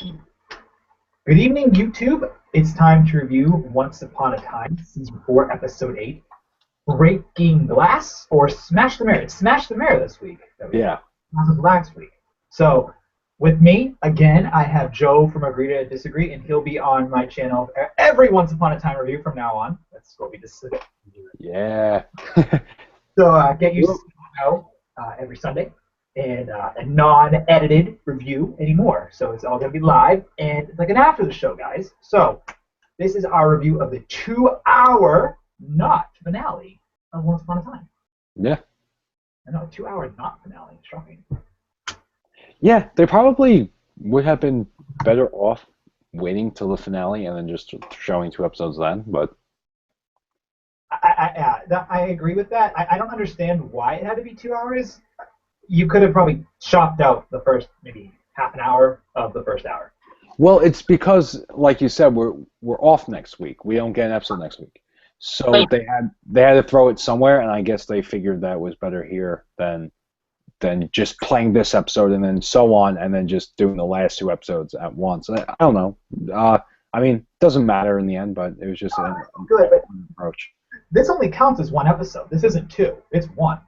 Good evening, YouTube. It's time to review Once Upon a Time, Season 4, Episode 8, Breaking Glass, or Smash the Mirror. It's Smash the Mirror this week. Yeah. As of last week. So, with me, again, I have Joe from Agree to Disagree, and he'll be on my channel every Once Upon a Time review from now on. That's what we just said. Yeah. So, get used to the show every Sunday. And a non-edited review anymore. So it's all going to be live, and it's like an after the show, guys. So this is our review of the 2-hour not finale of Once Upon a Time. Yeah. I know, 2-hour not finale. Shocking. Yeah, they probably would have been better off waiting till the finale and then just showing 2 episodes then, but... I agree with that. I don't understand why it had to be 2 hours. You could have probably chopped out the first maybe half an hour of the first hour. Well, it's because, like you said, we're off next week. We don't get an episode next week, so they had to throw it somewhere, and I guess they figured that it was better here than just playing this episode and then so on, and then just doing the last 2 episodes at once. I don't know. I mean, it doesn't matter in the end, but it was just an approach. This only counts as 1 episode. This isn't 2. It's 1.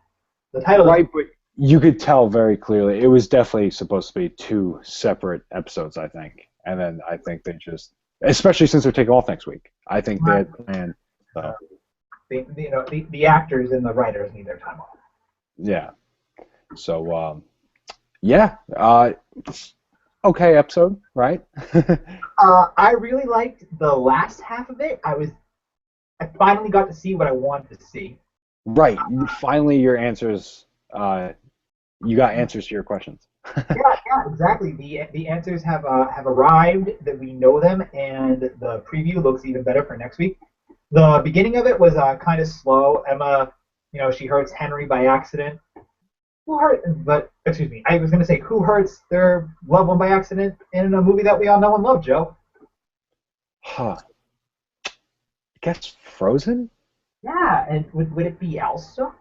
The title right, but you could tell very clearly it was definitely supposed to be 2 separate episodes, I think. And then I think they just, especially since they're taking off next week, I think they had planned. So. The actors and the writers need their time off. Yeah. So, yeah. Okay episode, right? I really liked the last half of it. I finally got to see what I wanted to see. Right. Finally, your answers. You got answers to your questions. yeah, exactly. The answers have arrived, that we know them, and the preview looks even better for next week. The beginning of it was kind of slow. Emma, she hurts Henry by accident. I was going to say, who hurts their loved one by accident in a movie that we all know and love, Joe? Huh. I guess Frozen? Yeah, and would it be Elsa?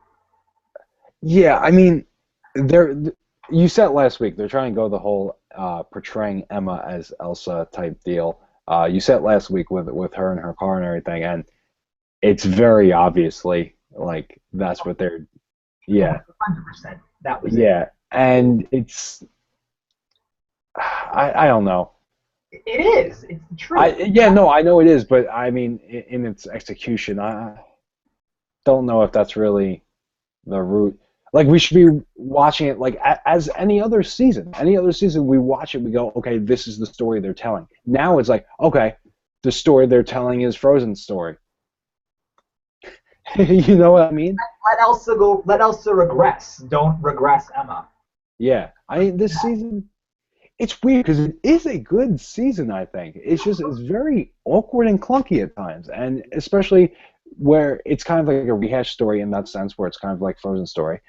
Yeah, I mean, you said last week they're trying to go the whole portraying Emma as Elsa type deal. You said last week with her and her car and everything, and it's very obviously like that's what they're. Yeah. 100%. That was yeah, it. And it's. I don't know. It is. It's the truth. I know it is, but I mean, in its execution, I don't know if that's really the route. Like, we should be watching it like as any other season. Any other season, we watch it, we go, okay, this is the story they're telling. Now it's like, okay, the story they're telling is Frozen's story. You know what I mean? Let Elsa go. Let Elsa regress. Don't regress Emma. Yeah, I mean, this season, it's weird because it is a good season, I think. It's very awkward and clunky at times, and especially where it's kind of like a rehash story in that sense, where it's kind of like Frozen's story,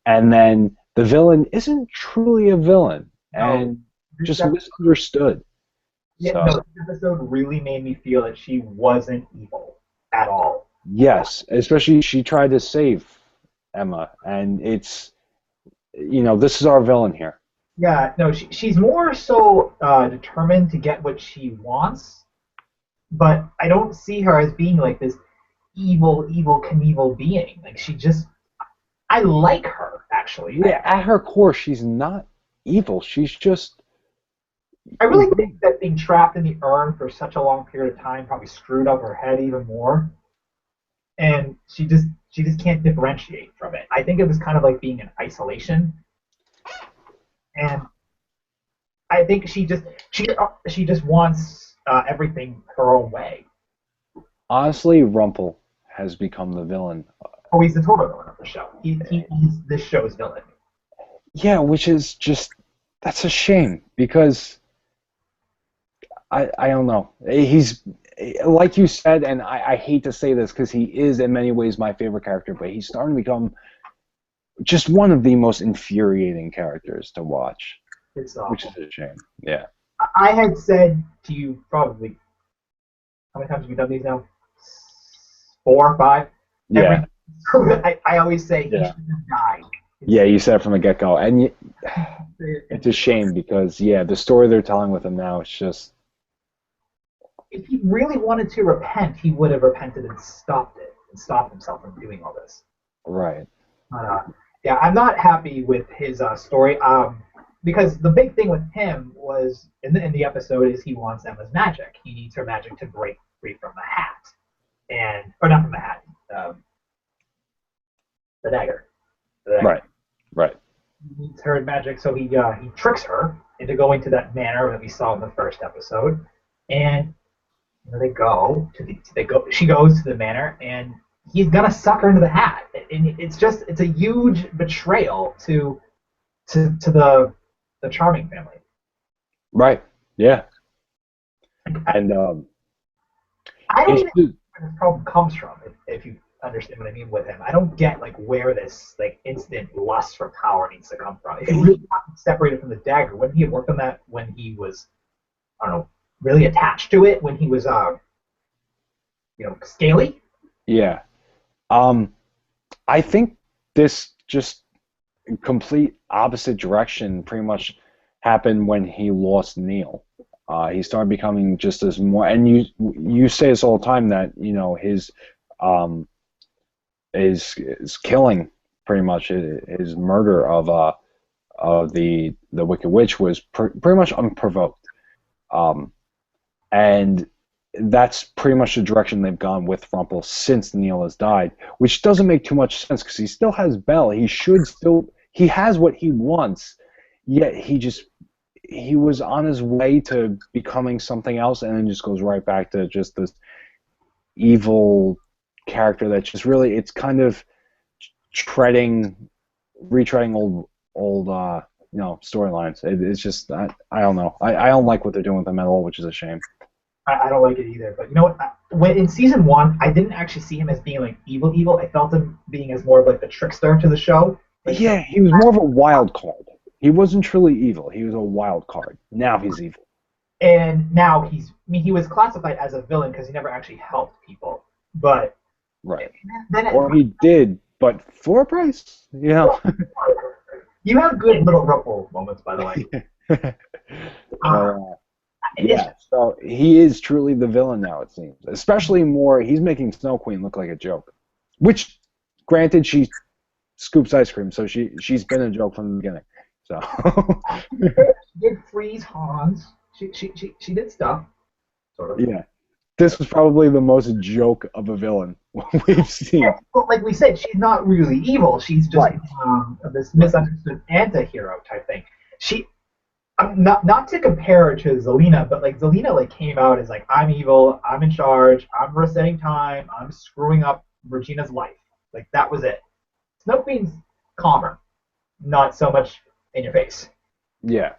and then the villain isn't truly a villain and just misunderstood. Yeah, so. No, this episode really made me feel that she wasn't evil at all. Yes, especially she tried to save Emma, and it's, this is our villain here. Yeah, no, she's more so determined to get what she wants, but I don't see her as being like this evil Knievel being. Like, I like her, actually. Yeah, at her core, she's not evil. She's just... I really think that being trapped in the urn for such a long period of time probably screwed up her head even more. And she just can't differentiate from it. I think it was kind of like being in isolation. And I think she just wants everything her own way. Honestly, Rumple has become the villain. Oh, he's the total villain of the show. He's this show's villain. Yeah, which is that's a shame, because I don't know. He's, like you said, and I hate to say this because he is in many ways my favorite character, but he's starting to become just one of the most infuriating characters to watch, which is a shame. Yeah. I had said to you probably, how many times have we done these now? 4 or 5? Yeah. I always say he should have died Yeah, you said it from the get-go. And it's a It's, shame because, yeah, the story they're telling with him now is just... if he really wanted to repent, he would have repented and stopped it and stopped himself from doing all this. Right. But yeah, I'm not happy with his story. Because the big thing with him was in the episode is he wants Emma's magic. He needs her magic to break free from the hat, and or not from the hat, the dagger. The dagger. Right. Right. He needs her magic, so he tricks her into going to that manor that we saw in the first episode, and they go to they go. She goes to the manor, and he's gonna suck her into the hat, and it's a huge betrayal to the Charming family. Right. Yeah. And I don't it's even know where this problem comes from, if you understand what I mean with him. I don't get like where this like instant lust for power needs to come from. If he really got separated from the dagger, wouldn't he have worked on that when he was, I don't know, really attached to it, when he was scaly? yeah. I think this just complete opposite direction pretty much happened when he lost Neil. He started becoming just as more, and you say this all the time that his is killing pretty much his murder of the Wicked Witch was pretty much unprovoked, and that's pretty much the direction they've gone with Rumple since Neil has died, which doesn't make too much sense because he still has Belle. He has what he wants, yet he was on his way to becoming something else, and then just goes right back to just this evil character that just really, it's kind of retreading old storylines. It's just I don't know. I don't like what they're doing with him at all, which is a shame. I don't like it either. But you know what? When in season one, I didn't actually see him as being like evil, evil. I felt him being as more of like the trickster to the show. Like, Yeah, he was more of a wild card. He wasn't truly evil. He was a wild card. Now he's evil. and now he was classified as a villain because he never actually helped people. But Right. then Or he did, but for a price. you have good little Rumple moments, by the way. Uh, Yeah, so he is truly the villain now, it seems. Especially more, he's making Snow Queen look like a joke. Which, granted, she scoops ice cream, so she's been a joke from the beginning. So she did freeze Hans. She did stuff, sort of. yeah, this was probably the most joke of a villain we've seen. Yeah, but like we said, she's not really evil. She's just Right. this misunderstood anti-hero type thing. Not to compare her to Zelina, but like Zelina like came out as like, I'm evil, I'm in charge, I'm resetting time, I'm screwing up Regina's life. Like that was it. Snow Queen's calmer, not so much in your face. Yeah.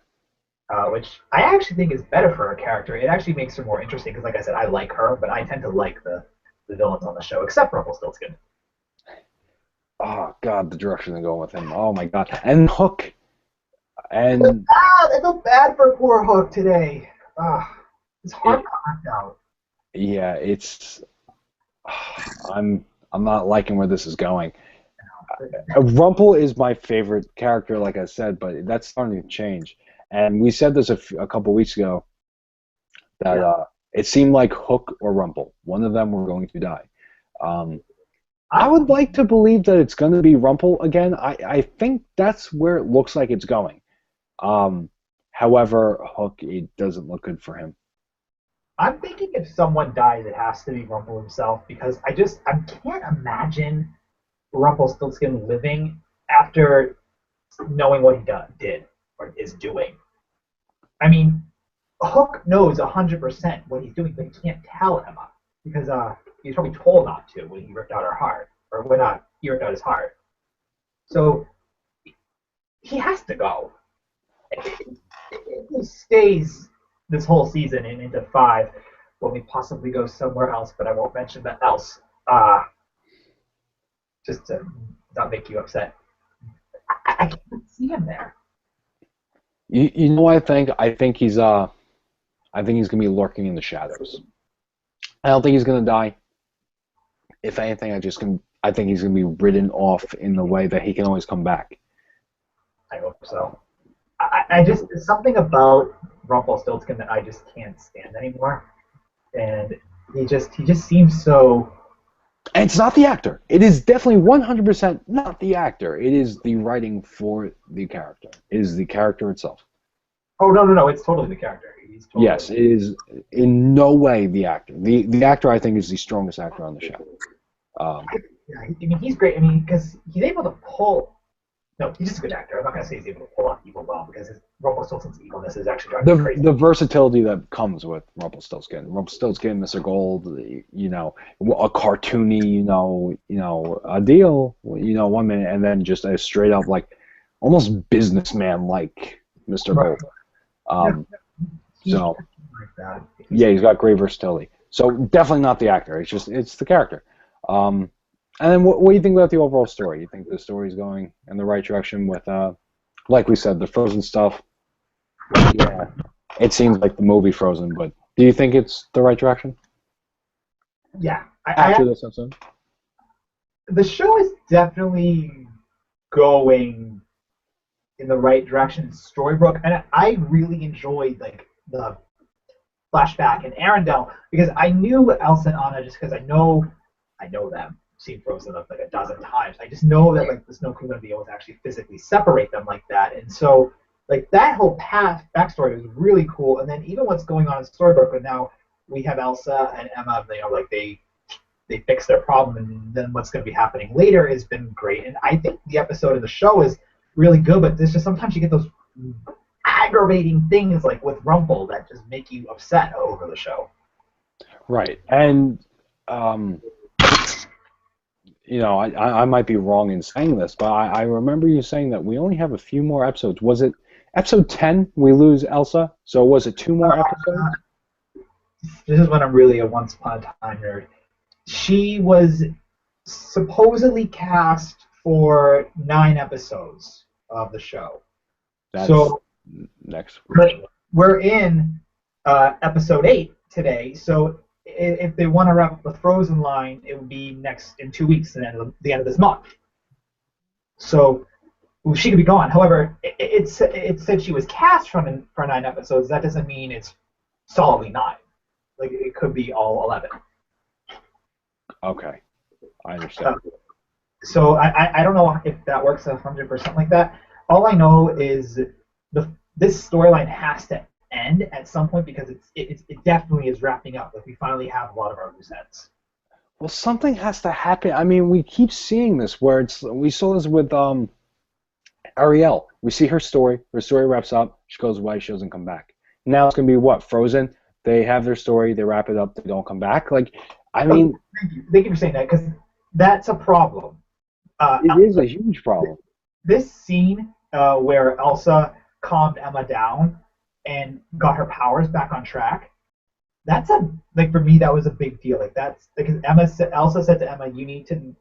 Which I actually think is better for her character. It actually makes her more interesting because, like I said, I like her, but I tend to like the villains on the show, except Rumpelstiltskin. Oh God, the direction they're going with him. Oh my God, and Hook, and I feel bad for poor Hook today. His heart got out. yeah, it's. I'm not liking where this is going. Rumple is my favorite character, like I said, but that's starting to change. And we said this a couple weeks ago that it seemed like Hook or Rumple, one of them were going to die. I would like to believe that it's going to be Rumple again. I think that's where it looks like it's going. However, Hook, it doesn't look good for him. I'm thinking if someone dies, it has to be Rumple himself because I can't imagine Rumpelstiltskin living after knowing what he did or is doing. I mean, Hook knows 100% what he's doing, but he can't tell Emma because he was probably told not to when he ripped out her heart, or when he ripped out his heart. So he has to go. If he stays this whole season and into 5, when we possibly go somewhere else, but I won't mention that else, just to not make you upset. I can't see him there. You know what I think? I think he's gonna be lurking in the shadows. I don't think he's gonna die. If anything, I think he's gonna be ridden off in the way that he can always come back. I hope so. I just there's something about Rumpelstiltskin that I just can't stand anymore, and he just seems so. And it's not the actor. It is definitely 100% not the actor. It is the writing for the character. It is the character itself. Oh no, it's totally the character. He's totally. Yes, it is in no way the actor. The actor, I think, is the strongest actor on the show. Yeah, I mean, he's great. I mean, because he's able to pull. No, he's just a good actor. I'm not gonna say he's able to pull off evil well because his Rumpelstiltskin's evilness is actually driving me crazy. The versatility that comes with Rumpelstiltskin, Mr. Gold, a cartoony, a deal, one minute, and then just a straight up like almost businessman like Mr. Right. Gold. So Like that. yeah, he's got great versatility. So definitely not the actor. It's the character. And then what do you think about the overall story? You think the story's going in the right direction with, like we said, the Frozen stuff? Yeah, it seems like the movie Frozen, but do you think it's the right direction? Yeah, After this episode? the show is definitely going in the right direction in Storybrooke, and I really enjoyed like the flashback in Arendelle because I knew Elsa and Anna just because I know them. Seen Frozen like a dozen times. I just know that like the Snow Queen going to be able to actually physically separate them like that, and so like that whole backstory was really cool. And then even what's going on in Storybrooke, but now we have Elsa and Emma. Like they fix their problem, and then what's going to be happening later has been great. And I think the episode of the show is really good, but there's just sometimes you get those aggravating things like with Rumple that just make you upset over the show. Right, and I might be wrong in saying this, but I remember you saying that we only have a few more episodes. Was it episode 10 we lose Elsa? So was it 2 more episodes? This is when I'm really a once upon a time nerd. She was supposedly cast for 9 episodes of the show. That's so next week. We're in episode 8 today, so if they want to wrap up the Frozen line, it would be in 2 weeks, the end of this month. So she could be gone. However, it said she was cast for 9 episodes. That doesn't mean it's solidly 9. Like it could be all 11. Okay, I understand. So I don't know if that works 100% like that. All I know is this storyline has to end at some point because it definitely is wrapping up. Like we finally have a lot of our loose ends. Well, something has to happen. I mean, we keep seeing this where we saw this with Ariel. We see her story. Her story wraps up. She goes away. She doesn't come back. Now it's gonna be what? Frozen. They have their story. They wrap it up. They don't come back. Like, I mean, thank you for saying that because that's a problem. It is a huge problem. This scene where Elsa calmed Emma down and got her powers back on track. That's for me that was a big deal. Like that's because Elsa said to Emma, "You need to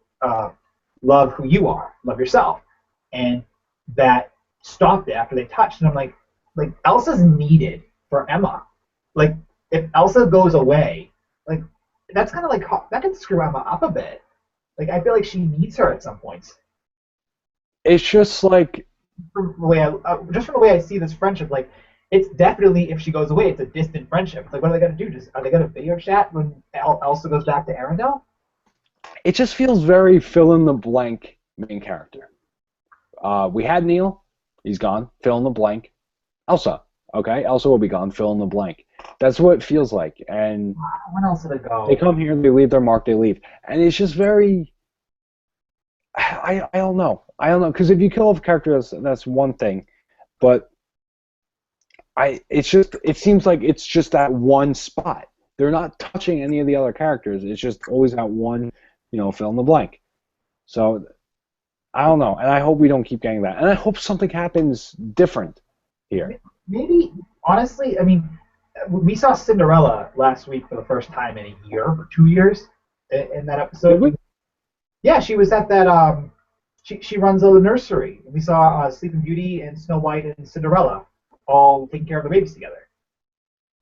love who you are, love yourself," and that stopped it after they touched. And I'm like Elsa's needed for Emma. Like if Elsa goes away, like that's kind of like that can screw Emma up a bit. Like I feel like she needs her at some points. It's just like from the way I see this friendship, like it's definitely if she goes away, it's a distant friendship. It's like what are they gonna do? Are they gonna video chat when Elsa goes back to Arendelle? It just feels very fill in the blank main character. We had Neil, he's gone. Fill in the blank. Elsa, okay, Elsa will be gone. Fill in the blank. That's what it feels like. And when else did it go? They come here, they leave their mark, they leave, and it's just very. I don't know. Because if you kill off a character, that's one thing, but it seems like it's just that one spot. They're not touching any of the other characters. It's just always that one, fill in the blank. So I don't know, and I hope we don't keep getting that, and I hope something happens different here. Maybe honestly, I mean, we saw Cinderella last week for the first time in a year or 2 years in that episode. Did we? Yeah, she was at that. She runs a nursery. We saw Sleeping Beauty and Snow White and Cinderella all taking care of the babies together.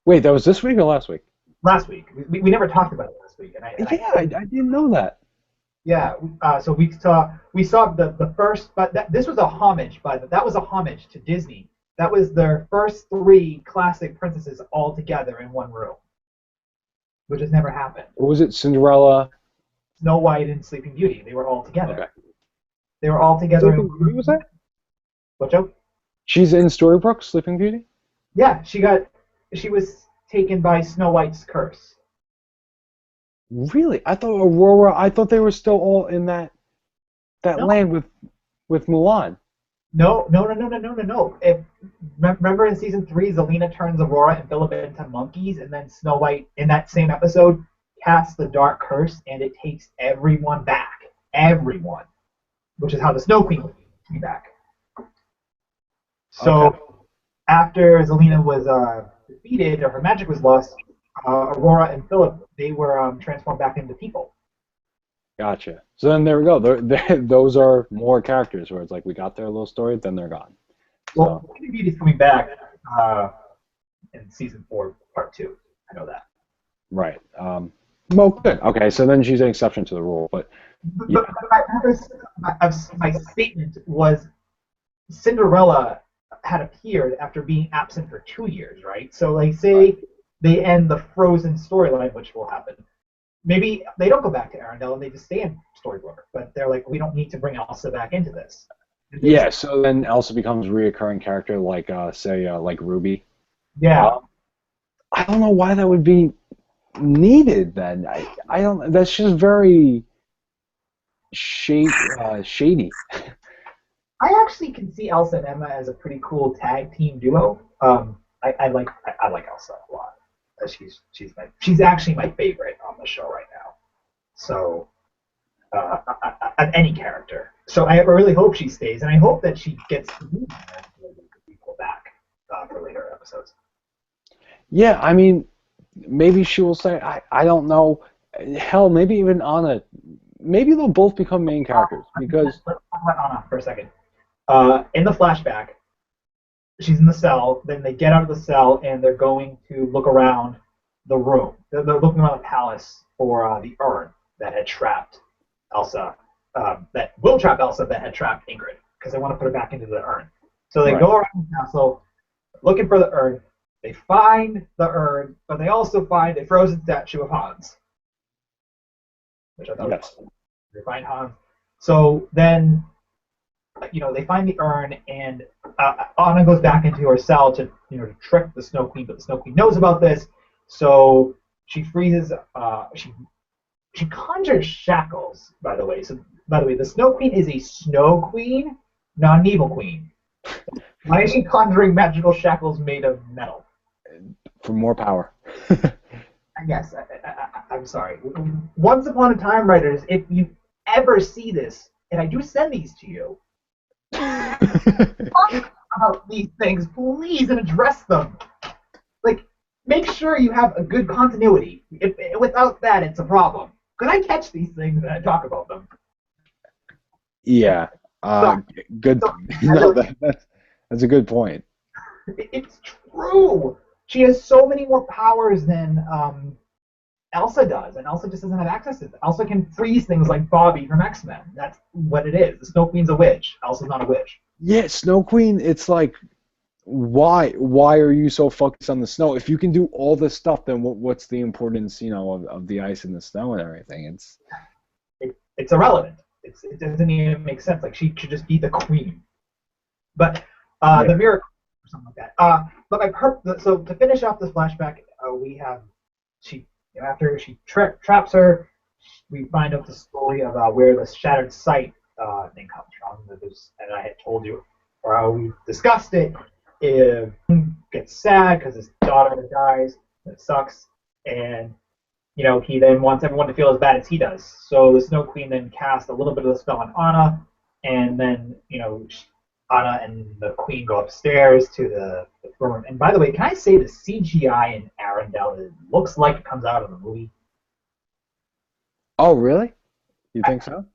Wait, that was this week or last week? Last week. We never talked about it last week. And I didn't know that. Yeah. So we saw the first, but this was a homage. But that was a homage to Disney. That was their first three classic princesses all together in one room, which has never happened. What was it? Cinderella. Snow White and Sleeping Beauty. They were all together. Okay. They were all together in Sleeping one Beauty was room. that? What, Joe? She's in Storybrooke, Sleeping Beauty? Yeah, she was taken by Snow White's curse. Really? I thought Aurora, I thought they were still all in that No, land with Mulan. no, no, no, no, no, no, no, no. Remember in season three, Zelina turns Aurora and Philip into monkeys, and then Snow White in that same episode casts the dark curse, and it takes everyone back, everyone, which is how the Snow Queen came back. Okay. So after Zelina was defeated or her magic was lost, Aurora and Philip they were transformed back into people. Gotcha. So then there we go. Those are more characters where it's like we got their little story, then they're gone. Well, So, Sleeping Beauty's coming back uh, in season four, part two. I know that. right. Well, good. Okay, so then she's an exception to the rule. But yeah, But my purpose of my statement was Cinderella had appeared after being absent for 2 years, right? So, like, right. say they end the Frozen storyline, which will happen. Maybe they don't go back to Arendelle and they just stay in Storybrooke, but they're like, we don't need to bring Elsa back into this. And they just, Yeah, so then Elsa becomes a reoccurring character like say like Ruby. yeah, Um, I don't know why that would be needed then. I don't that's just very shady. I actually can see Elsa and Emma as a pretty cool tag team duo. I like Elsa a lot. She's actually my favorite on the show right now. So of any character. So I really hope she stays, and I hope that she gets to meet people back for later episodes. Yeah, I mean maybe she will say I don't know. Hell, maybe even Anna. Maybe they'll both become main characters because Let's talk about Anna for a second. In the flashback, she's in the cell. Then they get out of the cell and they're going to look around the room. They're looking around the palace for the urn that had trapped Elsa, that will trap Elsa that had trapped Ingrid because they want to put her back into the urn. So they right. go around the castle looking for the urn. They find the urn, but they also find a frozen statue of Hans, which I thought was Yes. awesome. They find Hans. So then they find the urn, and Anna goes back into her cell to, to trick the Snow Queen, but the Snow Queen knows about this, so she freezes. She conjures shackles, by the way. So, by the way, the Snow Queen is a Snow Queen, not an evil queen. Why is she conjuring magical shackles made of metal? For more power. I guess. I'm sorry. Once upon a time, writers, if you ever see this, and I do send these to you, talk about these things, please, and address them. Like, make sure you have a good continuity. Without that, it's a problem. Because I catch these things and I talk about them. Yeah. So, Good. so No, that's a good point. it's true. She has so many more powers than Elsa does, and Elsa just doesn't have access to them. Elsa can freeze things like Bobby from X-Men. That's what it is. The Snow Queen's a witch. Elsa's not a witch. Yeah, Snow Queen. It's like, why are you so focused on the snow? If you can do all this stuff, then what's the importance, of the ice and the snow and everything? It's irrelevant. It doesn't even make sense. Like she should just be the queen. But Yeah. the miracle or something like that. So to finish off this flashback, we have she after she traps her, we find out the story of where the shattered sight thing comes from. And I had told you, or we discussed it. If he gets sad because his daughter dies, it sucks, and he then wants everyone to feel as bad as he does. So the Snow Queen then casts a little bit of the spell on Anna, and then Anna and the Queen go upstairs to the room. And by the way, can I say the CGI in Arendelle looks like it comes out of the movie? Oh, really? You think so?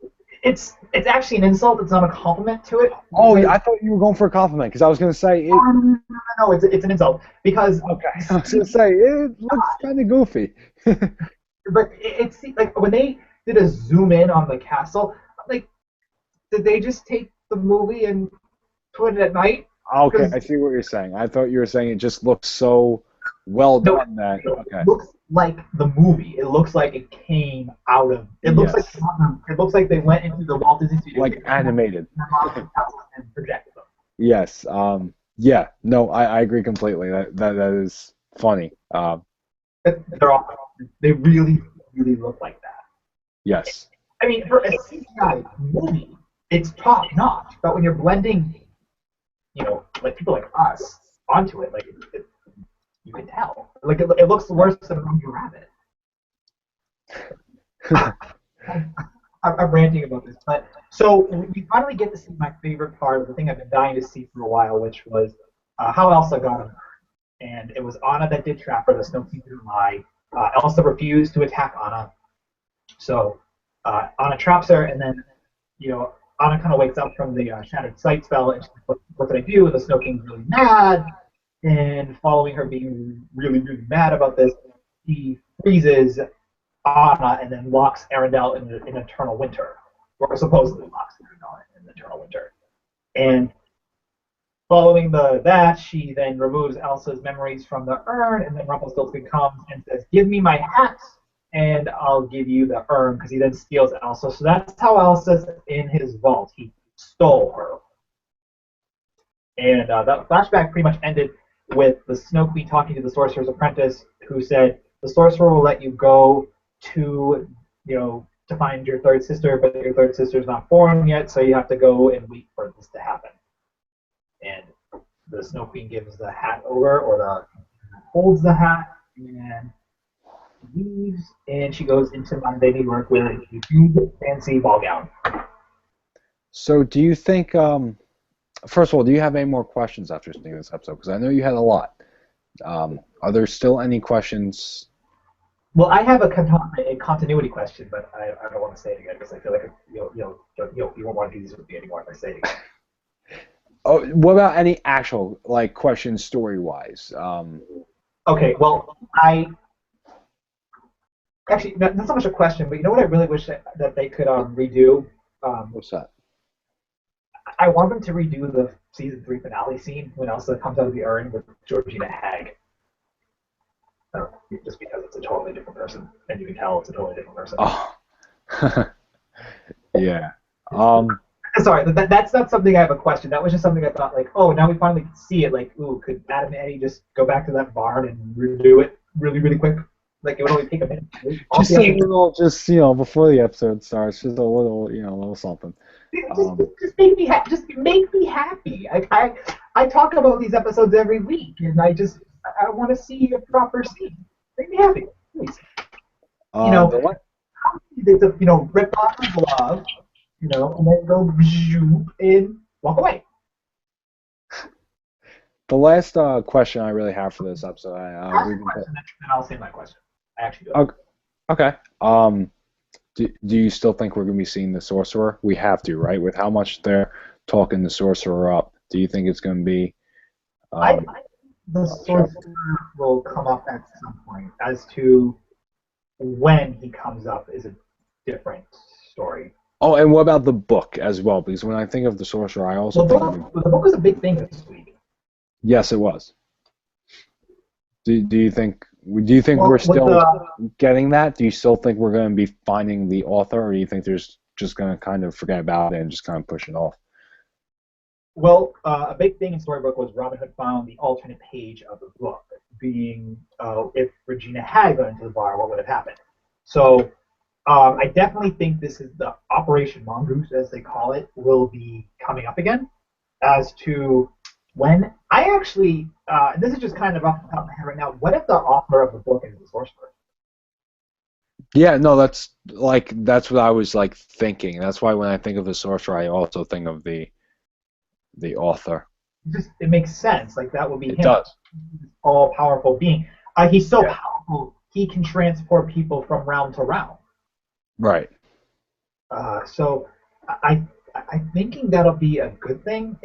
It's actually an insult. It's not a compliment to it. Oh, yeah, I thought you were going for a compliment because I was going to say it. No, it's an insult because Okay, I was going to say it looks kind of goofy. but it's like when they did a zoom in on the castle. Like, did they just take the movie and put it at night? Okay, Because I see what you're saying. I thought you were saying it just looks so well no, done that. Okay. it looks like the movie. It looks like it came out of. Yes. It looks like they went into the Walt Disney Studios Like animated. and projected them. Yes. Yeah. No, I agree completely. That is funny. They're all, they really really look like that. Yes. I mean, for a CGI movie, it's top notch. But when you're blending, like people like us onto it, like you can tell. Like it looks worse than Roger Rabbit. I'm ranting about this, but so we finally get to see my favorite part of the thing I've been dying to see for a while, which was how Elsa got him. And it was Anna that did trap her. The Snow King didn't lie. Elsa refused to attack Anna, so Anna traps her, and then Anna kind of wakes up from the Shattered Sight spell, and she's like, what did I do? And the Snow King's really mad, and following her being really, really mad about this, he freezes Anna and then locks Arendelle in eternal winter, or supposedly locks Arendelle in eternal winter. And following that, she then removes Elsa's memories from the urn, and then Rumpelstiltskin comes and says, "Give me my hat, and I'll give you the urn," because he then steals Elsa. So that's how Elsa's in his vault. He stole her. And that flashback pretty much ended with the Snow Queen talking to the Sorcerer's Apprentice, who said, "The Sorcerer will let you go to, to find your third sister, but your third sister's not born yet, so you have to go and wait for this to happen." And the Snow Queen gives the hat over, or holds the hat, and leaves, and she goes into Monday New York wearing a huge fancy ball gown. So, do you think? First of all, do you have any more questions after seeing this episode? Because I know you had a lot. Are there still any questions? Well, I have a continuity question, but I don't want to say it again because I feel like you won't want to do this with me anymore if I say it again. Oh, what about any actual questions story-wise? Okay, well, actually not so much a question, but you know what I really wish that they could redo. What's that? I want them to redo the season 3 finale scene when Elsa comes out of the urn with Georgina Hag. Just because it's a totally different person, and you can tell it's a totally different person. Oh, yeah. Sorry, that's not something I have a question. That was just something I thought, like, oh, now we finally see it. Like, ooh, could Adam and Eddie just go back to that barn and redo it really, really quick? Like, it would only take a minute. Just a little, before the episode starts, just a little, a little something. Just make me happy. Just make me happy. I talk about these episodes every week, and I want to see a proper scene. Make me happy, please. What? It's a rip off the glove, and then go zoom and walk away. The last question I really have for this episode, Then I'll say my question. I actually do. Okay. Do you still think we're going to be seeing the Sorcerer? We have to, right? With how much they're talking the Sorcerer up, do you think it's going to be? The Sorcerer will come up at some point. As to when he comes up is a different story. Oh, and what about the book as well? Because when I think of the Sorcerer, I also think the book was a big thing this week. Yes, it was. Do you think we're still getting that? Do you still think we're going to be finding the author, or do you think there's just going to kind of forget about it and just kind of push it off? Well, a big thing in Storybook was Robin Hood found the alternate page of the book, being if Regina had gone into the bar, what would have happened? So I definitely think this is the Operation Mongoose, as they call it, will be coming up again. As to when, I actually, this is just kind of off the top of my head right now, what if the author of the book is the Sorcerer? Yeah, no, that's what I was thinking. That's why when I think of the Sorcerer, I also think of the author. It makes sense. Like, that would be him. It does. All-powerful being. He's so powerful, he can transport people from realm to realm. Right. So I'm thinking that'll be a good thing.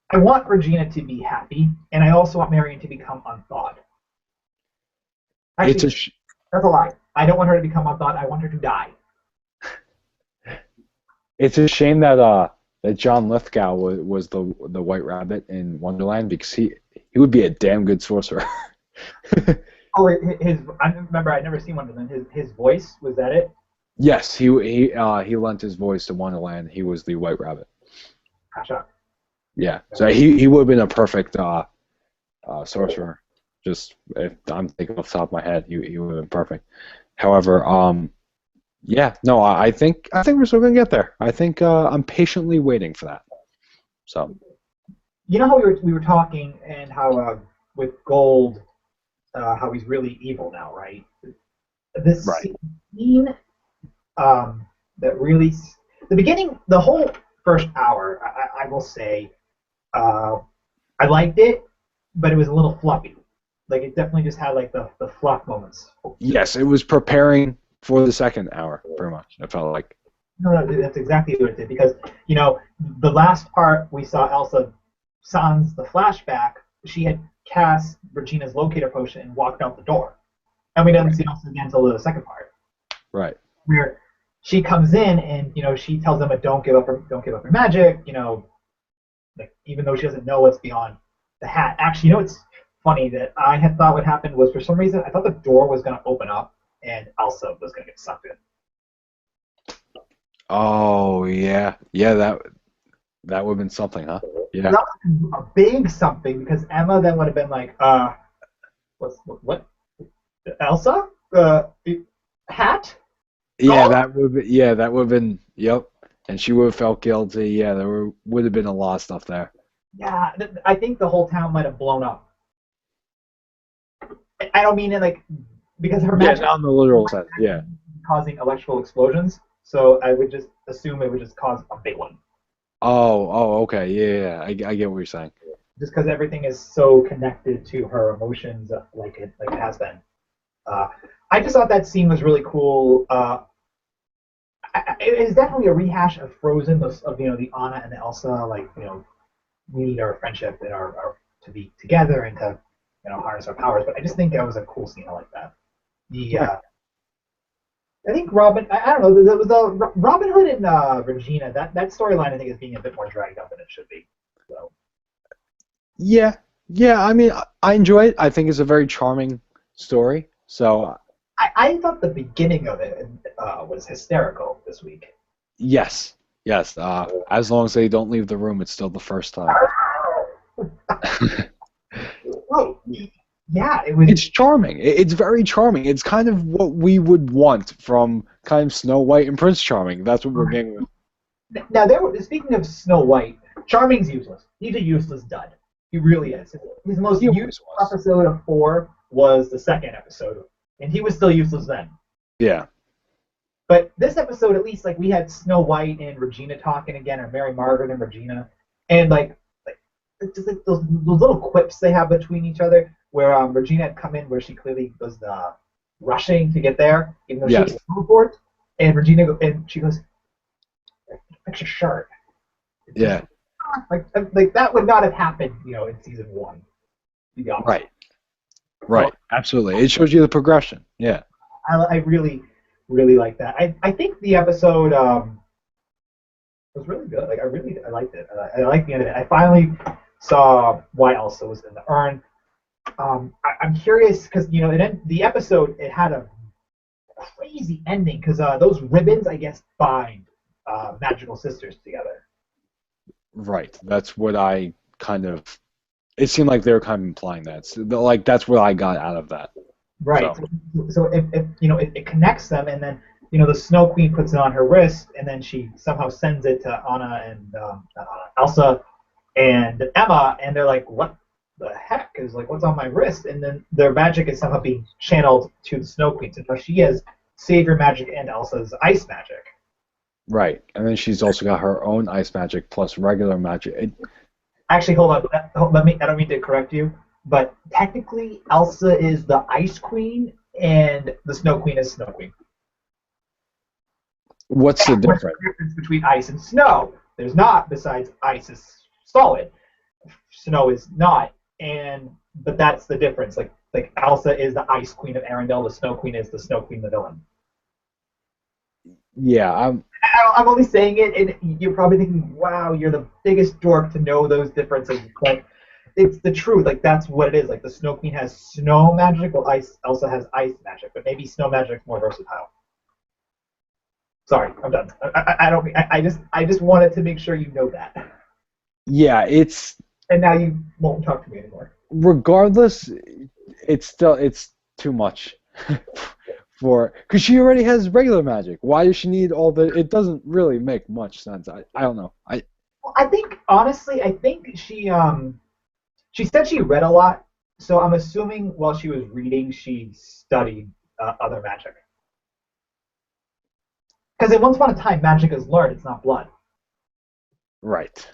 I want Regina to be happy, and I also want Marion to become unthawed. Actually, that's a lie. I don't want her to become Unthought. I want her to die. It's a shame that that John Lithgow was the White Rabbit in Wonderland because he would be a damn good sorcerer. Oh, I remember. I'd never seen one of them. His voice, was that it? Yes, he lent his voice to Wonderland. He was the White Rabbit. Gotcha. Yeah, so he would have been a perfect sorcerer. Just if I'm thinking off the top of my head, he would have been perfect. However, yeah, no, I think we're still gonna get there. I think I'm patiently waiting for that. So. You know how we were talking and how with Gold, how he's really evil now, right? This Right. scene that really the beginning, the whole first hour, I will say, I liked it, but it was a little fluffy. Like it definitely just had like the fluff moments. Yes, it was preparing for the second hour, pretty much. I felt like. No, that's exactly what it did because the last part we saw Elsa sans the flashback. She had cast Regina's locator potion and walked out the door, and we didn't see Elsa again until the second part. Right. Where she comes in and she tells Emma don't give up her magic. Like even though she doesn't know what's beyond the hat. Actually, it's funny that I had thought what happened was for some reason I thought the door was going to open up and Elsa was going to get sucked in. Oh yeah, that would have been something, huh? Yeah. That was a big something because Emma then would have been like, what? Elsa? Hat? Yeah, Gold? that would have been, yep. And she would have felt guilty. Yeah, would have been a lot of stuff there. Yeah, I think the whole town might have blown up. I don't mean it like because her Yeah, magic not in the literal sense. Yeah. causing electrical explosions. So I would just assume it would just cause a big one. Okay. Yeah. I get what you're saying. Just because everything is so connected to her emotions, like it has been. I just thought that scene was really cool. It is definitely a rehash of Frozen, of the Anna and the Elsa, like we need our friendship and our to be together and to harness our powers. But I just think that was a cool scene. I like that. Right. I think Robin. I don't know. The Robin Hood and Regina. That storyline I think is being a bit more dragged out than it should be. So. Yeah. Yeah. I mean, I enjoy it. I think it's a very charming story. So. I thought the beginning of it was hysterical this week. Yes. Yes. As long as they don't leave the room, it's still the first time. Oh, yeah, it was. It's charming. It's very charming. It's kind of what we would want from kind of Snow White and Prince Charming. That's what we're getting with. Now, speaking of Snow White, Charming's useless. He's a useless dud. He really is. His most useful episode of 4 was the second episode, and he was still useless then. Yeah. But this episode, at least, like we had Snow White and Regina talking again, or Mary Margaret and Regina, and like just like those little quips they have between each other, where Regina had come in where she clearly was rushing to get there, even though she was for it, and Regina and she goes, "Fix your shirt." Yeah. Like that would not have happened, in season 1. Right. Right. Absolutely. It shows you the progression. Yeah. I really, really like that. I think the episode was really good. Like I liked it. I liked the end of it. I finally saw why Elsa was in the urn. I'm curious because the episode it had a crazy ending because those ribbons I guess bind magical sisters together. Right. That's what I kind of. It seemed like they were kind of implying that. So, like that's what I got out of that. Right. So if it connects them, and then the Snow Queen puts it on her wrist, and then she somehow sends it to Anna and Elsa and Emma, and they're like, "What the heck is what's on my wrist?" And then their magic is somehow being channeled to the Snow Queen. So now she has Savior magic and Elsa's ice magic. Right, and then she's also got her own ice magic plus regular magic. Actually, hold on. Let me. I don't mean to correct you, but technically, Elsa is the Ice Queen, and the Snow Queen is Snow Queen. What's the difference? What's the difference between ice and snow? There's not. Besides, ice is solid. Snow is not. but that's the difference. Like Elsa is the Ice Queen of Arendelle, the Snow Queen is the Snow Queen, the villain. Yeah, I'm. I'm only saying it, and you're probably thinking, "Wow, you're the biggest dork to know those differences." But it's the truth. Like that's what it is. Like the Snow Queen has snow magic, while Elsa has ice magic. But maybe snow magic's more versatile. Sorry, I'm done. I don't. I just wanted to make sure you know that. Yeah, it's And now you won't talk to me anymore. regardless. It's too much for because she already has regular magic. Why does she need all the? It doesn't really make much sense. I don't know. Well, I think honestly, I think she said she read a lot, so I'm assuming while she was reading, she studied other magic. Because at once upon a time, magic is learned; it's not blood. Right.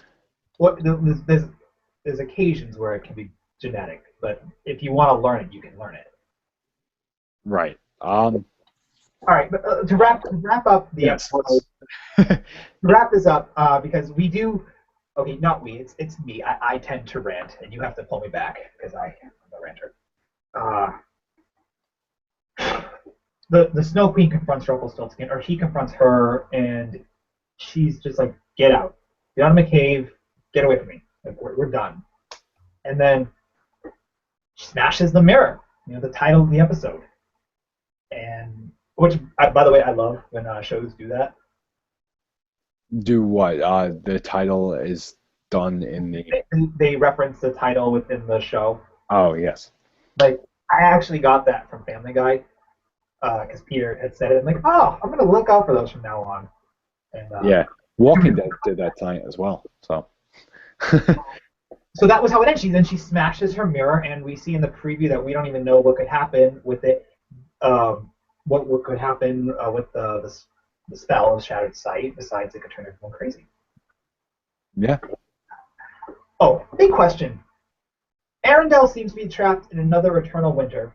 What there's occasions where it can be genetic, but if you want to learn it, you can learn it. Right. All right, but to wrap up the Yes. episode, to wrap this up, because we do. Okay, not we. It's me. I tend to rant, and you have to pull me back because I'm a ranter. Uh, the Snow Queen confronts Rumpelstiltskin, or he confronts her, and she's just like, "Get out! Get out of my cave! Get away from me! Like we're done." And then she smashes the mirror. The title of the episode, and which, by the way, I love when shows do that. Do what? The title is done in the. They reference the title within the show. Oh yes. Like I actually got that from Family Guy because Peter had said it. I'm like, oh, I'm gonna look out for those from now on. And Yeah. Walking Dead did that tonight as well. So. so that was how it ends. She smashes her mirror, and we see in the preview that we don't even know what could happen with it. What could happen with the spell of Shattered Sight, besides it could turn everyone crazy. Yeah. Oh, big question. Arendelle seems to be trapped in another eternal winter,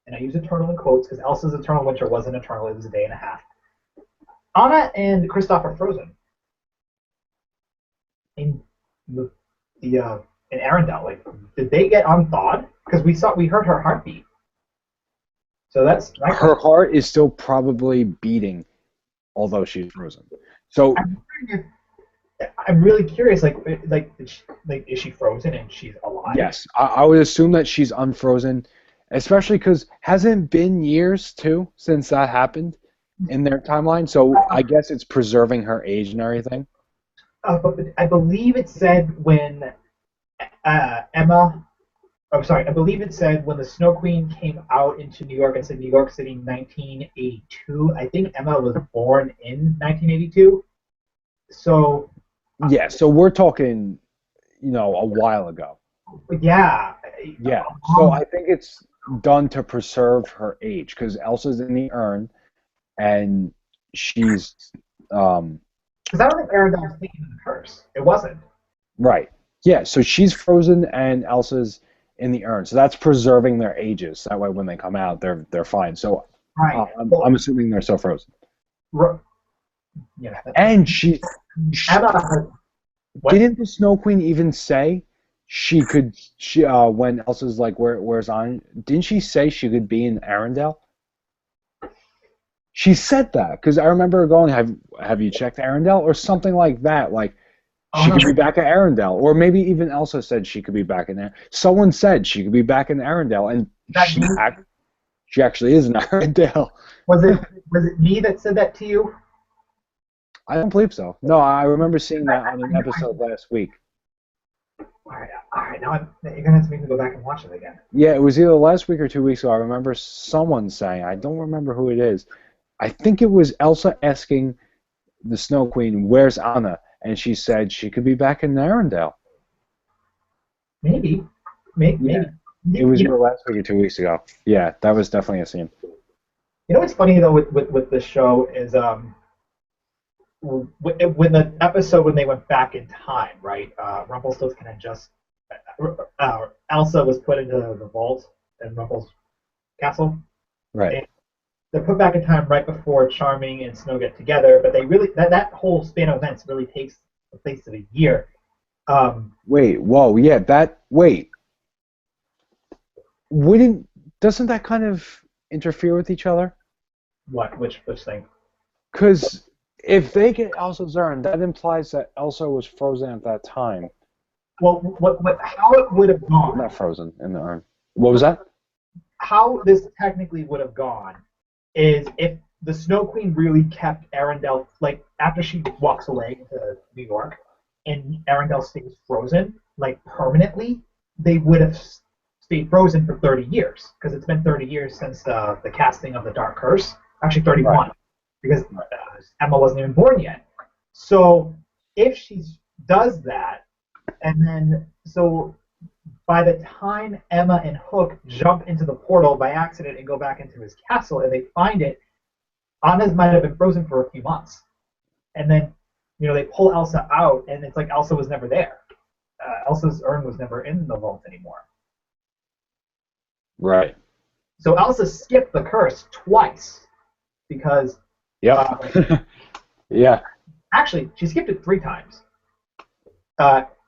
and I use eternal in quotes because Elsa's eternal winter wasn't eternal; it was a day and a half. Anna and Kristoff are frozen in the in Arendelle. Like, did they get unthawed? Because we heard her heartbeat. So that's her heart is still probably beating, although she's frozen. So I'm really curious. Is she frozen and she's alive? yes, I would assume that she's unfrozen, especially because hasn't been years too since that happened in their timeline. So I guess it's preserving her age and everything. But I believe it said when Emma. I'm sorry. I believe it said when the Snow Queen came out into New York and said New York City 1982. I think Emma was born in 1982. So. Yeah. So we're talking, a while ago. Yeah. Yeah. So I think it's done to preserve her age because Elsa's in the urn, and she's. Because I don't think Arendelle was thinking of the curse. It wasn't. Right. Yeah. So she's frozen, and Elsa's in the urn. So that's preserving their ages. That way, when they come out, they're fine. So Right. I'm assuming they're still frozen. Yeah. And Emma. Didn't the Snow Queen even say she could? When Elsa's like, where's on? Didn't she say she could be in Arendelle? She said that because I remember her going, "Have you checked Arendelle?" or something like that. Like she could be back at Arendelle, or maybe even Elsa said she could be back in there. Someone said she could be back in Arendelle, and she actually is in Arendelle. Was it me that said that to you? I don't believe so. No, I remember seeing that on an episode last week. All right. Now you're gonna have to make me go back and watch it again. Yeah, it was either last week or 2 weeks ago. I remember someone saying, I don't remember who it is. I think it was Elsa asking the Snow Queen, "Where's Anna?" And she said she could be back in Arendelle. Maybe. Yeah. It was either last week or 2 weeks ago. Yeah, that was definitely a scene. You know what's funny though with this show is when the episode when they went back in time, right? Rumpelstiltskin had just Elsa was put into the vault in Rumpel's castle. Right. And they're put back in time right before Charming and Snow get together, but they really that whole span of events really takes the place of a year. Wait, whoa, yeah, wait. wouldn't doesn't that kind of interfere with each other? What? Which thing? Because if they get Elsa's urn, that implies that Elsa was frozen at that time. Well, how it would have gone? Not frozen in the urn. What was that? How this technically would have gone is if the Snow Queen really kept Arendelle, like after she walks away to New York, and Arendelle stays frozen, like permanently, they would have stayed frozen for 30 years because it's been 30 years since the casting of the Dark Curse. Actually, 31, Right. because Emma wasn't even born yet. So if she does that, and then so by the time Emma and Hook jump into the portal by accident and go back into his castle and they find it, Anna's might have been frozen for a few months. And then, they pull Elsa out, and it's like Elsa was never there. Elsa's urn was never in the vault anymore. Right. So Elsa skipped the curse twice because. Yep. Yeah. Actually, she skipped it 3 times.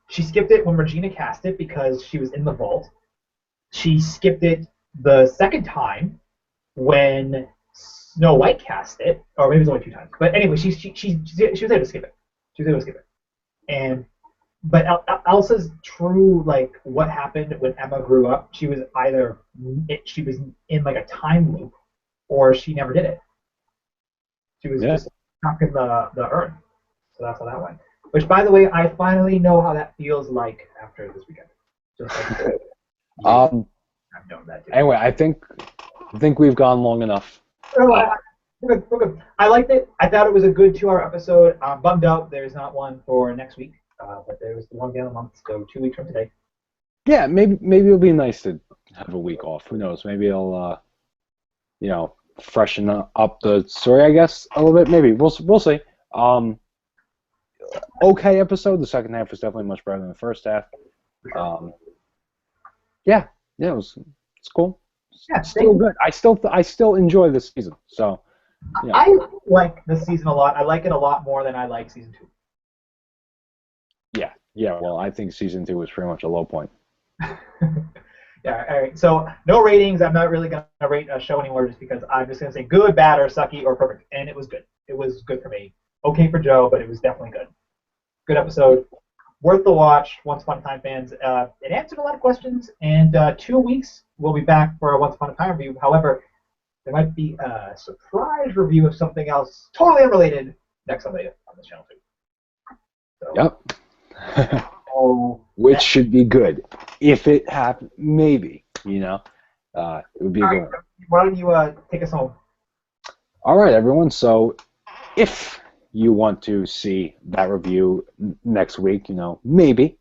She skipped it when Regina cast it because she was in the vault. She skipped it the second time when Snow White cast it, or maybe it was only 2 times. But anyway, she was able to skip it. She was able to skip it. But Elsa's true, like, what happened when Emma grew up, she was in like a time loop, or she never did it. She was just stuck in the urn. So that's how that went. Which, by the way, I finally know how that feels like after this weekend. Just like, I've known that too. Anyway, I think we've gone long enough. We're good. I liked it. I thought it was a good 2-hour episode. I'm bummed out there's not one for next week, but there was the one again a month, so 2 weeks from today. Yeah, maybe it'll be nice to have a week off. Who knows? Maybe it'll freshen up the story, I guess, a little bit. Maybe we'll see. Okay episode. The second half was definitely much better than the first half. Yeah, it's cool. Yeah, still good. I still enjoy this season. So, yeah. I like this season a lot. I like it a lot more than I like season 2. Yeah. Well, I think season 2 was pretty much a low point. Yeah. All right. So no ratings. I'm not really gonna rate a show anymore, just because I'm just gonna say good, bad, or sucky, or perfect. And it was good. It was good for me. Okay for Joe, but it was definitely good. Good episode. Worth the watch, Once Upon a Time fans. It answered a lot of questions, and 2 weeks we'll be back for a Once Upon a Time review. However, there might be a surprise review of something else totally unrelated next Sunday on this channel too. So, yep. Which should be good. If it happens, maybe, it would be a good one. Why don't you take us home? All right, everyone. So if you want to see that review next week, maybe.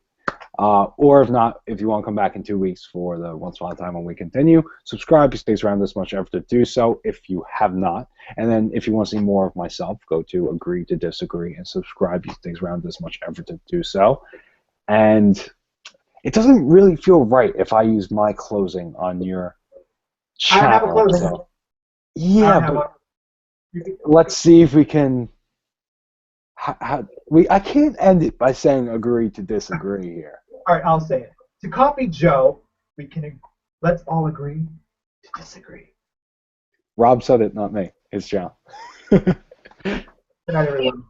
Or if not, if you want to come back in 2 weeks for the Once Upon a Time when we continue, subscribe. It takes around this much effort to do so if you have not. And then if you want to see more of myself, go to Agree to Disagree and subscribe. It takes around this much effort to do so. And it doesn't really feel right if I use my closing on your channel. I have a closing. So, yeah, but let's see if we can... I can't end it by saying agree to disagree here. All right, I'll say it. To copy Joe, let's all agree to disagree. Rob said it, not me. It's John. Good night, everyone.